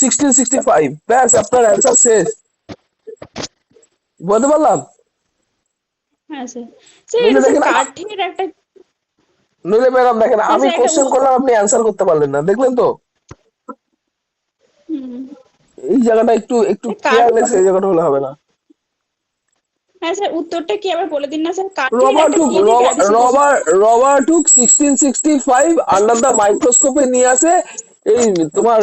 1665, ব্যাস আপনার অ্যান্সার শেষ। বলতে পারলাম? হ্যাঁ স্যার। স্যার নইলে এটা স্যার দেখেন কাঠের একটা। নইলে ম্যাডাম দেখেন, হ্যাঁ আমি স্যার একটা কোশ্চেন করলাম আপনি অ্যান্সার করতে পারলেন না, দেখলেন তো? হুম। এই জায়গাটা একটু একটু কাঠ। কেয়ারলেস, এই জায়গাটা হলে হবে না। হ্যাঁ স্যার, উত্তরটা কি আবার বলে দিন না স্যার, কাঠের রবার্ট একটা হুক কি থেকে আবিষ্কার করেছেন? রবার্ট হুক 1665 আন্ডার দ্য মাইক্রোস্কোপে নিয়ে আসে এই তোমার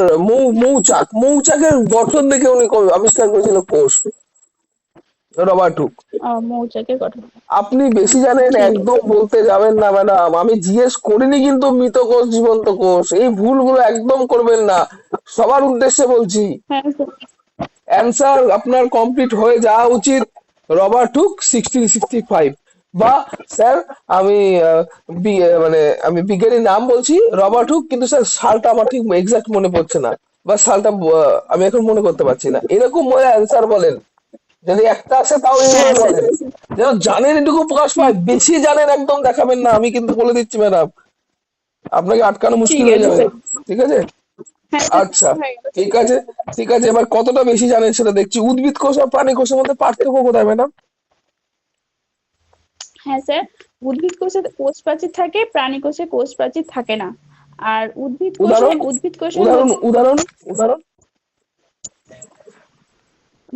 মৌচাকের গঠন দেখে উনি আবিষ্কার করেছিল কোষ, রবার্ট হুক। মৌচাকের গঠন। আপনি বেশি জানেন ঠিক আছে। একদম বলতে যাবেন না ম্যাডাম, আমি জিজ্ঞেস করিনি কিন্তু মৃত কোষ জীবন্ত কোষ, এই ভুলগুলো একদম করবেন না, সবার উদ্দেশ্যে বলছি। হ্যাঁ স্যার। অ্যান্সার আপনার কমপ্লিট হয়ে যাওয়া উচিত রবার্ট হুক 1665। বা স্যার আমি মানে আমি বিজ্ঞানীর নাম বলছি রবার্ট হুক, কিন্তু স্যার সালটা আমার ঠিক এক্সাক্ট মনে পড়ছে না, বা সালটা আমি এখন মনে করতে পারছি না, এরকম বলে অ্যান্সার বলেন। যদি একটা আসে তাও হ্যাঁ এইভাবে স্যার। বলেন, যেন জানেন এটুকু প্রকাশ হুম। পায়, বেশি জানেন একদম দেখাবেন না, আমি কিন্তু বলে দিচ্ছি ম্যাডাম, আপনাকে আটকানো ঠিক মুশকিল হয়ে আছে যাবে। স্যার। ঠিক আছে? হ্যাঁ স্যার, আচ্ছা, হয়ে গেল। ঠিক আছে, ঠিক আছে, এবার কতটা বেশি জানেন সেটা দেখছি। উদ্ভিদ কোষ আর প্রাণী কোষের মধ্যে পার্থক্য কোথায় ম্যাডাম? হ্যাঁ স্যার, উদ্ভিদ কোষে কোষ প্রাচীর থাকে, প্রাণী কোষে কোষ প্রাচীর থাকে না। আর উদাহরণ, উদ্ভিদ কোষের উদাহরণ, মধ্যে উদাহরণ, উদাহরণ।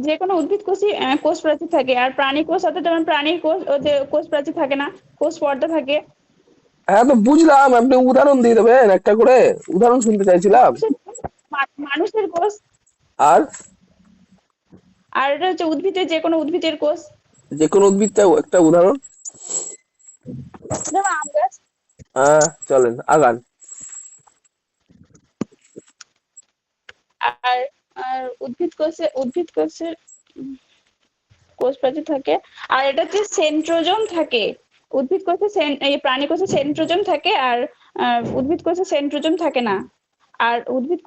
যে কোনো উদ্ভিদ কোষই কোষ প্রাচীর থাকে, আর প্রাণী কোষ অর্থাৎ যেমন প্রাণীর কোষ ওতে কোষ প্রাচীর থাকে না, কোষ পর্দা থাকে। হ্যাঁ তো বুঝলাম, আপনি উদাহরণ দিয়ে দেবেন একটা করে, উদাহরণ শুনতে চাইছিলাম। মানুষের কোষ। আর আর এটা হচ্ছে উদ্ভিদের, যে কোনো উদ্ভিদের কোষ। যে কোনো উদ্ভিদটা একটা উদাহরণ। যেমন আম গাছ। হ্যাঁ চলেন আগান। আর আর উদ্ভিদ কোষের কোষ প্রাচীর থাকে। আর এটা হচ্ছে সেন্ট্রোজোম থাকে। উদ্ভিদ কোষে এই প্রাণী কোষে সেন্ট্রোজোম থাকে, আর উদ্ভিদ কোষে সেন্ট্রোজোম থাকে না। আর উদ্ভিদ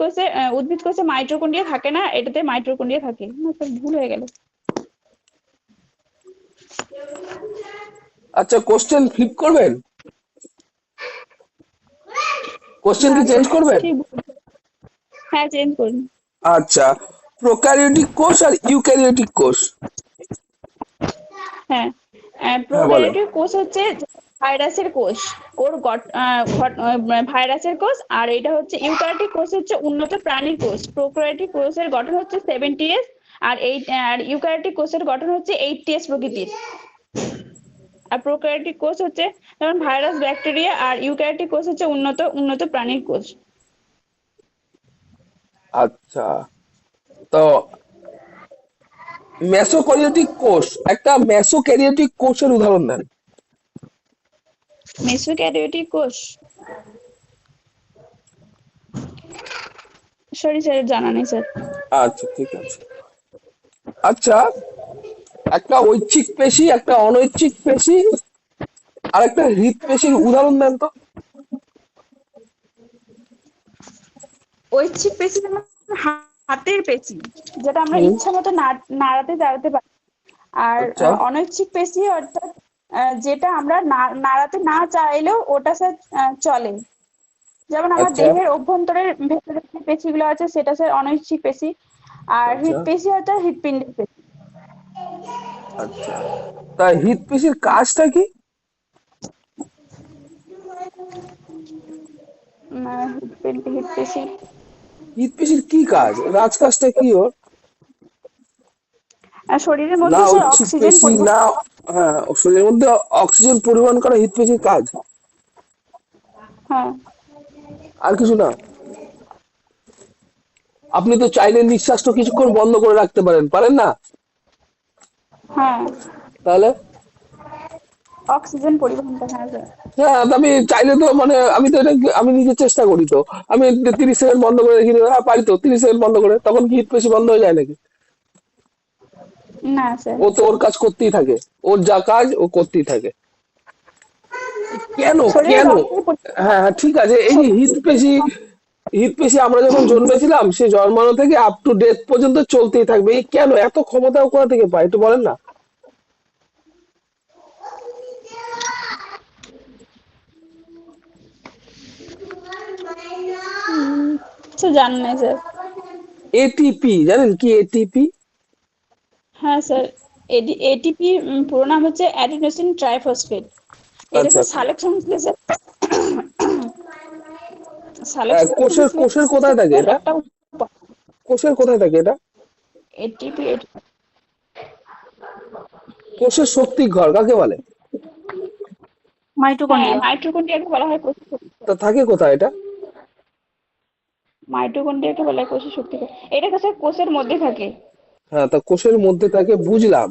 কোষে মাইটোকন্ড্রিয়া থাকে না, এটাতে মাইটোকন্ড্রিয়া থাকে না। স্যার, ভুল হয়ে গেল। আচ্ছা, কোশ্চেন ফ্লিপ করবেন? কোশ্চেন না কি চেঞ্জ স্যার, করবেন? ঠিক। হ্যাঁ, চেঞ্জ করুন। আচ্ছা, প্রোক্যারিওটিক কোষ আর ইউক্যারিওটিক কোষ। হ্যাঁ, হ্যাঁ বলেন। প্রোক্যারিওটিক কোষ হচ্ছে ভাইরাসের কোষ। ওর ভাইরাসের কোষ। আর এটা হচ্ছে ইউক্যারিওটিক কোষ, হচ্ছে উন্নত প্রাণীর কোষ। প্রোক্যারিওটিক কোষের গঠন হচ্ছে 70s, আর ইউক্যারিওটিক কোষের গঠন হচ্ছে 80s প্রকৃতির। আর প্রোক্যারিওটিক কোষ হচ্ছে যেমন ভাইরাস, ব্যাকটেরিয়া। আর ইউক্যারিওটিক কোষ হচ্ছে উন্নত উন্নত প্রাণীর কোষ। আচ্ছা, তো মেসোক্যারিওটিক কোষ, একটা মেসোক্যারিওটিক কোষের উদাহরণ দেন। মেসোক্যারিওটিক কোষ, সরি স্যার, জানা নেই স্যার। আচ্ছা ঠিক আছে। আচ্ছা, একটা ঐচ্ছিক পেশি, একটা অনৈচ্ছিক পেশি, আর একটা হৃৎপেশির উদাহরণ দেন তো। ঐচ্ছিক পেশি যেমন হাতের পেশি, যেটা আমরা হুম। ইচ্ছা মতো নাড়াতে চাড়াতে পারি। আর আচ্ছা। অনৈচ্ছিক পেশি অর্থাৎ যেটা আমরা নাড়াতে না চাইলেও ওটা স্যার চলে। যেমন আমার আচ্ছা। দেহের অভ্যন্তরের ভেতরে যে পেশিগুলো আছে সেটা স্যার অনৈচ্ছিক পেশি। আর আচ্ছা। হৃৎপেশি অর্থাৎ হৃৎপিণ্ডের পেশি। আচ্ছা, তা হৃৎপেশির কাজটা কি? হৃৎপেশি হৃৎপেশির কি কাজ, রাজকাজটা কি ওর? শরীরের না মধ্যে স্যার ঐচ্ছিক অক্সিজেন পেশি পরিবহন। না, হ্যাঁ শরীরের মধ্যে অক্সিজেন পরিবহন করা হৃৎপেশির কাজ, হ্যাঁ। আর কিছু না? আপনি তো চাইলে নিঃশ্বাসটা কিছুক্ষণ বন্ধ করে রাখতে পারেন, পারেন না? হ্যাঁ, তাহলে অক্সিজেন পরিবহনটা, হ্যাঁ স্যার। হ্যাঁ, আমি চাইলে তো মানে আমি তো এটা আমি নিজে চেষ্টা করি তো, আমি 30 সেকেন্ড বন্ধ করে রেখে দিই, হ্যাঁ পারি তো 30 সেকেন্ড বন্ধ করে, তখন কি হৃৎপেশি বন্ধ হয়ে যায় নাকি? না স্যার। ও তো ওর কাজ করতেই থাকে, ওর যা কাজ ও করতেই থাকে। কেন? শরীরে কেন? রক্তের হ্যাঁ হ্যাঁ ঠিক আছে, এই যে হৃৎপেশি, হৃৎপেশি আমরা যখন জন্মেছিলাম সে জন্মানো থেকে আপ টু ডেথ পর্যন্ত চলতেই থাকবে, এই কেন এত ক্ষমতা ও কোথা থেকে পায় একটু বলেন না? কিছু জানা নেই স্যার। এটিপি জানেন কি এটিপি? হ্যাঁ স্যার, এটিপি পুরো নাম হচ্ছে অ্যাডিনোসিন ট্রাইফসফেট। এটা আচ্ছা, স্যার সালেকশন হলে স্যার সালেকশন কোষের কোষের কোথায় থাকে এটা? একটা কোষের কোথায় থাকে এটা? এটিপি। কোষের শক্তি ঘর কাকে বলে? হ্যাঁ, মাইটোকন্ড্রিয়া। মাইটোকন্ড্রিয়াকে বলা হয় কোষের শক্তি। তা থাকে কোথায় এটা? মাইটোকন্ড্রিয়াকে বলা হয় কোষের শক্তি। এটা স্যার কোষের মধ্যে থাকে। হ্যাঁ, তা কোষের মধ্যে থাকে বুঝলাম।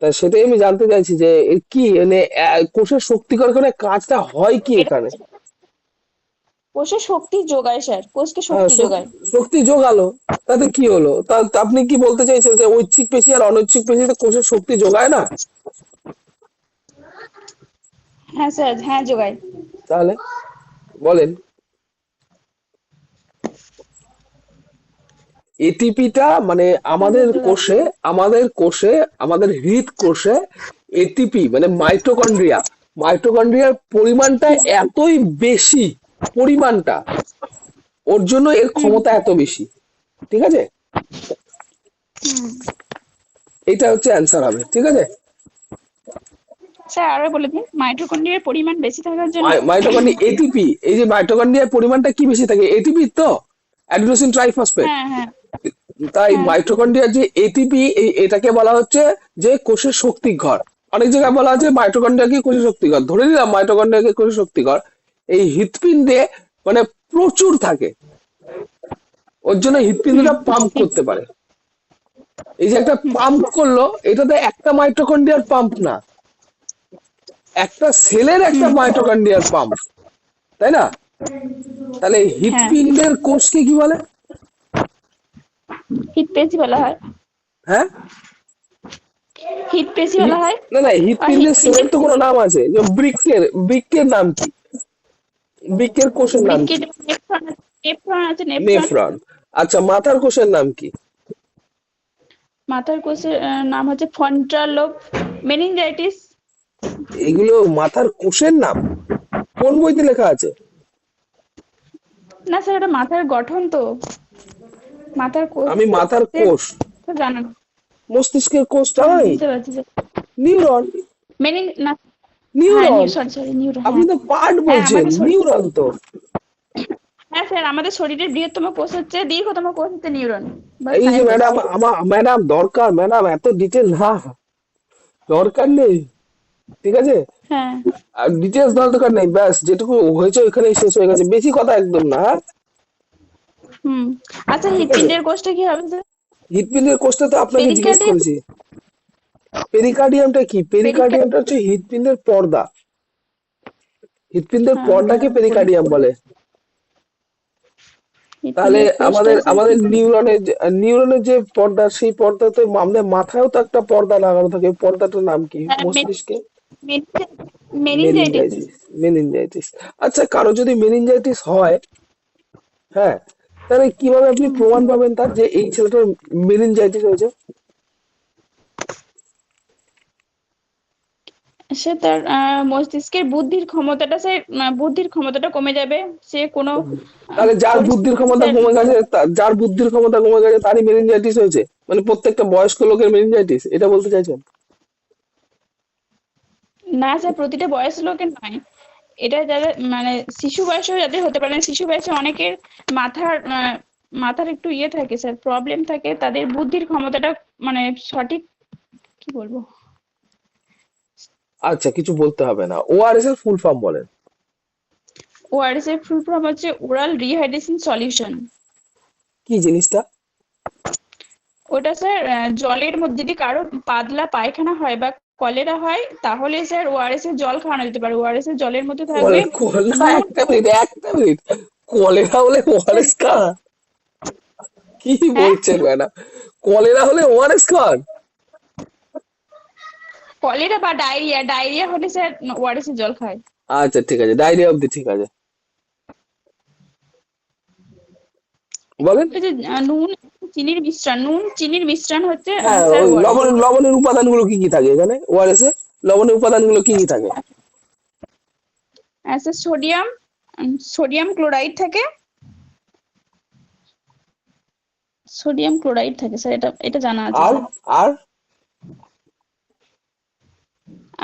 তা সেটাই আমি জানতে চাইছি যে এর কি মানে কোষের শক্তিকর করে কাজটা হয় কি এটা এখানে? কোষে শক্তি যোগায় স্যার, কোষকে হ্যাঁ, শক্তি যোগায়। শক্তি যোগালো, তাতে কি হলো? তা আপনি কি বলতে চাইছেন যে ঐচ্ছিক পেশি আর অনৈচ্ছিক পেশিতে কোষের শক্তি যোগায় না? হ্যাঁ স্যার, হ্যাঁ যোগায়। তাহলে বলেন। এটিপিটা মানে হ্যাঁ আমাদের স্যার যোগায়। কোষে, আমাদের কোষে, আমাদের হৃদকোষে এটিপি মানে মাইটোকন্ড্রিয়ার পরিমাণটা এতই বেশি, পরিমাণটা, ওর জন্য এর হুম ক্ষমতা এত বেশি। ঠিক আছে, হুম। এটা হচ্ছে অ্যান্সার হবে। ঠিক আছে, স্যার আরো বলে দিন, মাইটোকন্ড্রিয়ার পরিমাণ বেশি থাকার জন্য। মাইটোকন্ড্রিয়া এটিপি, এই যে মাইটোকন্ড্রিয়ার পরিমাণটা কি বেশি থাকে? এটিপি তো, অ্যাডিনোসিন ট্রাইফসফেট। হ্যাঁ হ্যাঁ তাই হ্যাঁ মাইটোকন্ড্রিয়ার যে এটিপি, এটাকে বলা হচ্ছে যে কোষের শক্তি ঘর। অনেক জায়গায় বলা হচ্ছে মাইটোকন্ড্রিয়াকে কোষের শক্তি ঘর, ধরে নিলাম মাইটোকন্ড্রিয়াকে কোষের শক্তি ঘর। এই হৃৎপিণ্ডে মানে প্রচুর থাকে, ওর জন্য হুম হৃৎপিণ্ডটা পাম্প করতে পারে। এই যে একটা হুম পাম্প করলো, এটাতে একটা মাইটোকন্ড্রিয়ার পাম্প না, একটা সেলের একটা হুম। মাইটোকন্ড্রিয়ার পাম্প, তাই না? তাহলে হ্যাঁ, হৃৎপিণ্ডের কোষকে কি বলে? হৃৎপেশি বলা হয়। হ্যাঁ, হৃৎপেশি বলা হয়। না না, আর হৃৎপিণ্ডের সেলের হৃৎপিণ্ডের তো কোনো নাম আছে, যে বৃক্কের নাম কি? বৃক্কের কোষের নাম কি? বৃক্কের নেফ্রন আছে, নেফ্রন আছে, নেফ্রন। নেফ্রন। আচ্ছা, মাথার কোষের নাম কি? মাথার কোষের নাম হচ্ছে ফ্রন্টাল লোব। মেনিনজাইটিস। এগুলো মাথার কোষের নাম? কোন বইতে লেখা আছে? না স্যার, এটা মাথার গঠন তো, মাথার আমি মাথার কোষের কোষ, তো জানেন। মস্তিষ্কের কোষটা হ্যাঁ নয়? বুঝতে পারছি স্যার। নিউরন। না, হ্যাঁ নিউরন, সরি সরি নিউরো, আপনি হ্যাঁ। তো পার্ট হ্যাঁ বলছেন, আমাদের শরীর, নিউরন তো। হ্যাঁ স্যার আমাদের শরীরের বৃহত্তম কোষ হচ্ছে, দীর্ঘতম কোষ হচ্ছে নিউরন বা এই যে থাইমাস। ম্যাডাম, ম্যাডাম দরকার, ম্যাডাম এত ডিটেল না, দরকার নেই। ঠিক আছে, হ্যাঁ। আর ডিটেলস দেওয়ার দরকার নেই, ব্যাস যেটুকু হয়েছে ওইখানেই শেষ হয়ে গেছে, বেশি কথা একদম না, হ্যাঁ? হুম। আচ্ছা, ঠিক আছে, হৃৎপিণ্ডের কোষটা কি হবে স্যার? হৃৎপিণ্ডের কোষটা তো আপনাকে জিজ্ঞেস পেরিকার্ডিয়াম। করেছি। পেরিকার্ডিয়ামটা কি? পেরিকার্ডিয়ামটা হচ্ছে হৃৎপিণ্ডের পর্দা, হৃৎপিণ্ডের হ্যাঁ পর্দাকে পেরিকার্ডিয়াম বলে। তাহলে হৃৎপিণ্ডের কোষটা আমাদের স্যার আমাদের কি? নিউরনের যে পর্দা, সেই পর্দাতে আমাদের মাথায়ও তো একটা পর্দা লাগানো থাকে, ওই পর্দাটার নাম কি হ্যাঁ, মস্তিষ্কে? মেনিনজাইটিস। মেনিনজাইটিস। মেনিনজাইটিস। আচ্ছা, কারো যদি মেনিনজাইটিস হয়, হ্যাঁ, তাহলে কিভাবে আপনি প্রমাণ পাবেন তার যে এই ছেলেটার মেনিনজাইটিস হয়েছে? সে তার মস্তিষ্কের বুদ্ধির ক্ষমতাটা কমে যাবে। সে কোনো তাহলে যার বুদ্ধির পরিস্থিতিতে ক্ষমতা স্যার। কমে গেছে, যার বুদ্ধির ক্ষমতা কমে গেছে তারই মেনিনজাইটিস হয়েছে, মানে প্রত্যেকটা বয়স্ক লোকের মেনিনজাইটিস, এটা বলতে চাইছেন? না স্যার, প্রতিটা বয়সের লোকের নয়। এটা যাদের মানে শিশু বয়সেও যাদের হতে পারে না, শিশু বয়সে অনেকের মাথার মাথার একটু ইয়ে থাকে স্যার, প্রবলেম থাকে, তাদের বুদ্ধির ক্ষমতাটা মানে সঠিক, কি বলবো। আচ্ছা, কিছু বলতে হবে না, ওআরএস এর ফুল ফর্ম বলেন। ওআরএস এর ফুল ফর্ম হচ্ছে ওরাল রিহাইড্রেশন সলিউশন। কি জিনিসটা? ওটা স্যার জলের মধ্যে যদি কারো পাতলা পায়খানা হয় বা কলেরা হয়, তাহলে স্যার ওআরএস এর জল খাওয়ানো যেতে পারে। ওআরএস এর জলের মধ্যে থাকবে কলেরা, নুন। একটা মিনিট, কলেরা হলে ওআরএস খান? কি হ্যাঁ, বলছেন ম্যাডাম, কলেরা হলে ওআরএস খান? কলেরা বা ডায়রিয়া, ডায়রিয়া হলে স্যার ওআরএস এর জল খায়। আচ্ছা ঠিক আছে, ডায়রিয়া অব্দি ঠিক আছে, বলেন। ওই যে নুন চিনির মিশ্রণ হচ্ছে হ্যাঁ, স্যার ওই ওআরএস। লবণের উপাদানগুলো কি কি থাকে এখানে ওআরএস এ? লবণের উপাদানগুলো কি কি থাকে? স্যার সোডিয়াম ক্লোরাইড থাকে, সোডিয়াম ক্লোরাইড থাকে স্যার, এটা এটা জানা আছে আর স্যার। আর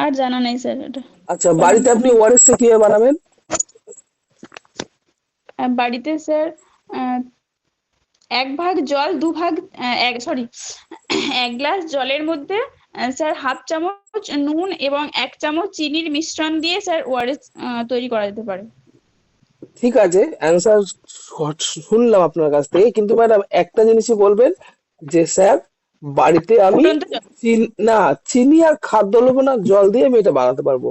আর জানা নেই স্যার এটা। আচ্ছা, বাড়িতে আপনি ওআরএস টা কিভাবে বানাবেন? বাড়িতে স্যার এক ভাগ জল দু ভাগ এক সরি 1 গ্লাস জলের মধ্যে স্যার হাফ চামচ নুন এবং 1 চামচ চিনির মিশ্রণ দিয়ে স্যার ওআরএস তৈরি করা যেতে পারে। ঠিক আছে, অ্যান্সার শুনলাম আপনার কাছ থেকে, কিন্তু ম্যাডাম একটা জিনিসই বলবেন যে স্যার বাড়িতে আমি ফুটন্ত জল। না, চিনি আর খাদ্য লবণ আর জল দিয়ে আমি এটা বানাতে পারবো।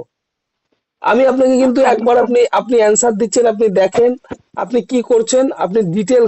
আমি আপনাকে কিন্তু খাদ্য। একবার আপনি আপনি অ্যান্সার দিচ্ছেন, আপনি দেখেন আপনি কি করছেন, আপনি ডিটেল